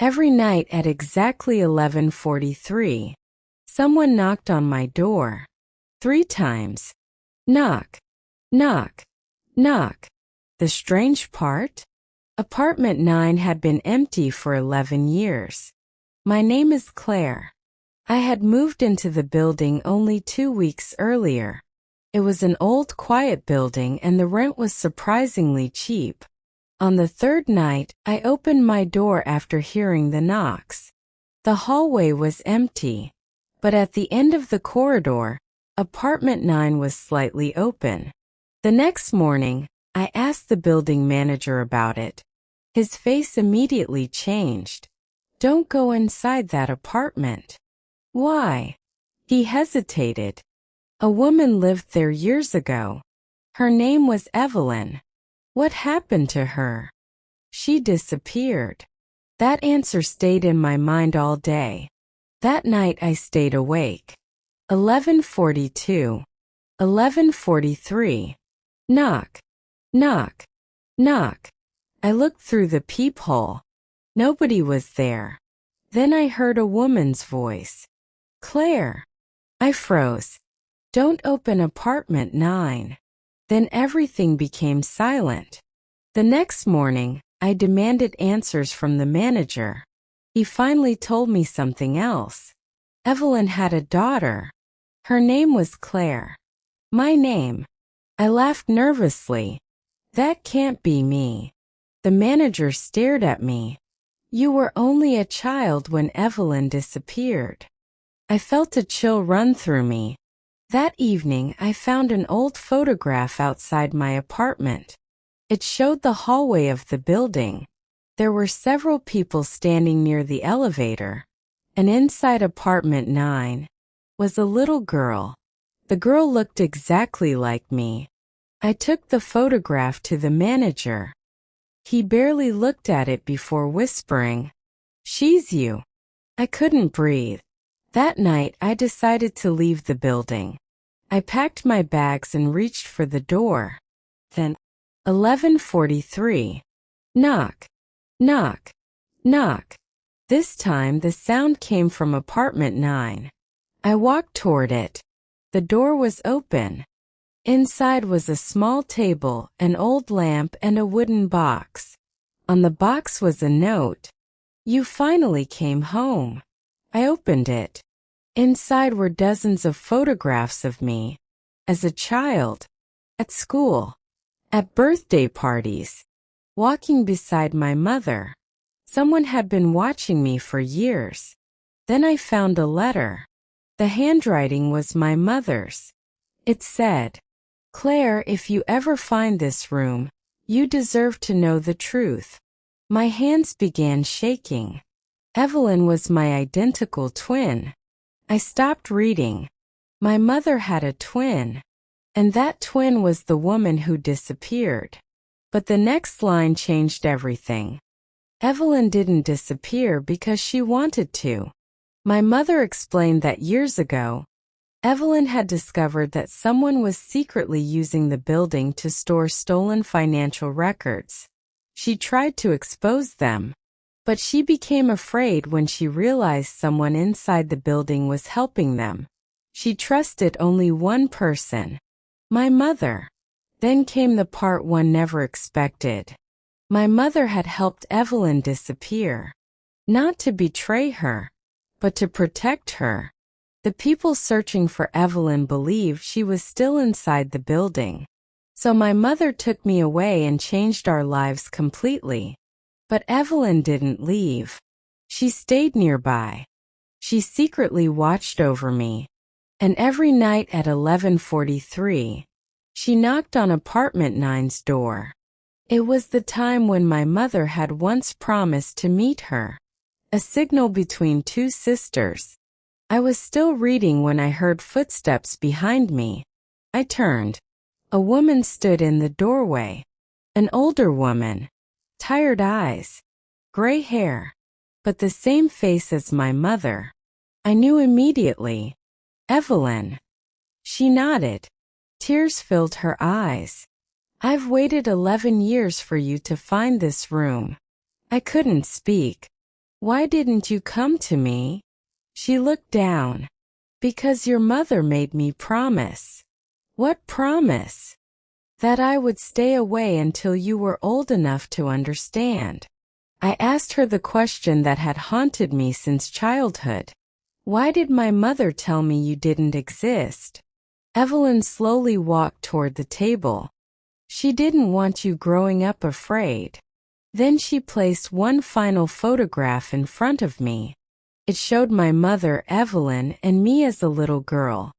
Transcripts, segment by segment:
Every night at exactly 11:43, someone knocked on my door. 3 times. Knock, knock, knock. The strange part? Apartment 9 had been empty for 11 years. My name is Claire. I had moved into the building only 2 weeks earlier. It was an old, quiet building and the rent was surprisingly cheap. On the 3rd night, I opened my door after hearing the knocks. The hallway was empty, but at the end of the corridor, apartment 9 was slightly open. The next morning, I asked the building manager about it. His face immediately changed. "Don't go inside that apartment." "Why?" He hesitated. "A woman lived there years ago. Her name was Evelyn." "What happened to her?" "She disappeared." That answer stayed in my mind all day. That night I stayed awake. 11:42. 11:43. Knock, knock, knock. I looked through the peephole. Nobody was there. Then I heard a woman's voice. "Claire." I froze. "Don't open apartment 9. Then everything became silent. The next morning, I demanded answers from the manager. He finally told me something else. Evelyn had a daughter. Her name was Claire. My name. I laughed nervously. "That can't be me." The manager stared at me. "You were only a child when Evelyn disappeared." I felt a chill run through me. That evening, I found an old photograph outside my apartment. It showed the hallway of the building. There were several people standing near the elevator. And inside apartment 9 was a little girl. The girl looked exactly like me. I took the photograph to the manager. He barely looked at it before whispering, "She's you." I couldn't breathe. That night, I decided to leave the building. I packed my bags and reached for the door. Then, 11:43. Knock, knock, knock. This time the sound came from apartment 9. I walked toward it. The door was open. Inside was a small table, an old lamp, and a wooden box. On the box was a note. "You finally came home." I opened it. Inside were dozens of photographs of me. As a child. At school. At birthday parties. Walking beside my mother. Someone had been watching me for years. Then I found a letter. The handwriting was my mother's. It said, "Claire, if you ever find this room, you deserve to know the truth." My hands began shaking. Evelyn was my identical twin. I stopped reading. My mother had a twin. And that twin was the woman who disappeared. But the next line changed everything. Evelyn didn't disappear because she wanted to. My mother explained that years ago, Evelyn had discovered that someone was secretly using the building to store stolen financial records. She tried to expose them, but she became afraid when she realized someone inside the building was helping them. She trusted only one person, my mother. Then came the part one never expected. My mother had helped Evelyn disappear. Not to betray her, but to protect her. The people searching for Evelyn believed she was still inside the building. So my mother took me away and changed our lives completely. But Evelyn didn't leave. She stayed nearby. She secretly watched over me. And every night at 11:43, she knocked on apartment 9's door. It was the time when my mother had once promised to meet her. A signal between two sisters. I was still reading when I heard footsteps behind me. I turned. A woman stood in the doorway. An older woman. Tired eyes. Gray hair. But the same face as my mother. I knew immediately. Evelyn. She nodded. Tears filled her eyes. "I've waited 11 years for you to find this room." I couldn't speak. Why didn't you come to me? She looked down. Because your mother made me promise. What promise? That I would stay away until you were old enough to understand. I asked her the question that had haunted me since childhood. Why did my mother tell me you didn't exist? Evelyn slowly walked toward the table. She didn't want you growing up afraid. Then she placed one final photograph in front of me. It showed my mother, Evelyn, and me as a little girl.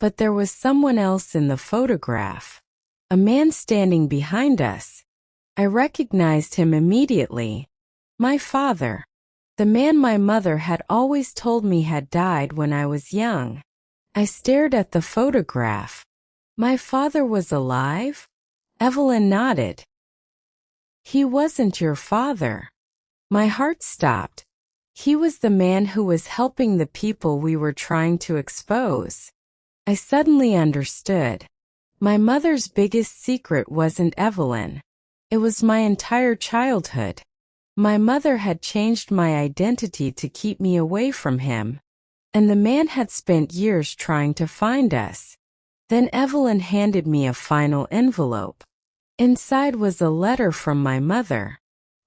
But there was someone else in the photograph. A man standing behind us. I recognized him immediately. My father. The man my mother had always told me had died when I was young. I stared at the photograph. My father was alive? Evelyn nodded. He wasn't your father. My heart stopped. He was the man who was helping the people we were trying to expose. I suddenly understood. My mother's biggest secret wasn't Evelyn. It was my entire childhood. My mother had changed my identity to keep me away from him. And the man had spent years trying to find us. Then Evelyn handed me a final envelope. Inside was a letter from my mother.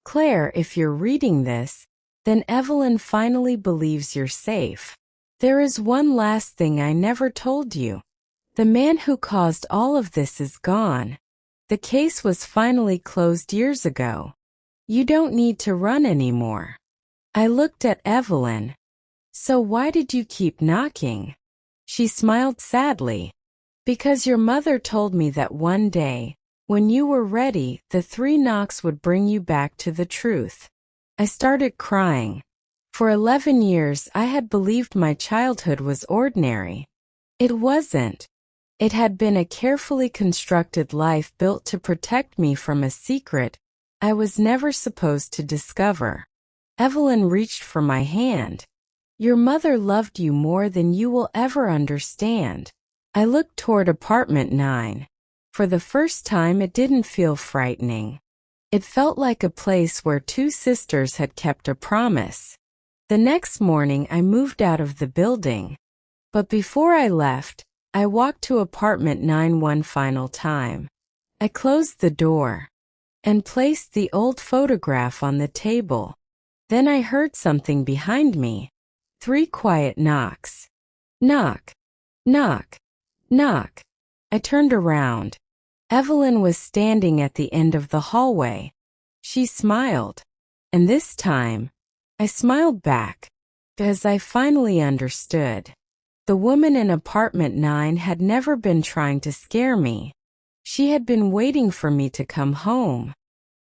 Claire, if you're reading this, then Evelyn finally believes you're safe. There is one last thing I never told you. The man who caused all of this is gone. The case was finally closed years ago. You don't need to run anymore. I looked at Evelyn. So why did you keep knocking? She smiled sadly. Because your mother told me that one day, when you were ready, the 3 knocks would bring you back to the truth. I started crying. For 11 years I had believed my childhood was ordinary. It wasn't. It had been a carefully constructed life built to protect me from a secret I was never supposed to discover. Evelyn reached for my hand. Your mother loved you more than you will ever understand. I looked toward apartment 9. For the first time it didn't feel frightening. It felt like a place where 2 sisters had kept a promise. The next morning I moved out of the building. But before I left, I walked to apartment 9 one final time. I closed the door and placed the old photograph on the table. Then I heard something behind me. 3 quiet knocks. Knock, knock, knock. I turned around. Evelyn was standing at the end of the hallway. She smiled. And this time, I smiled back, because I finally understood. The woman in apartment 9 had never been trying to scare me. She had been waiting for me to come home.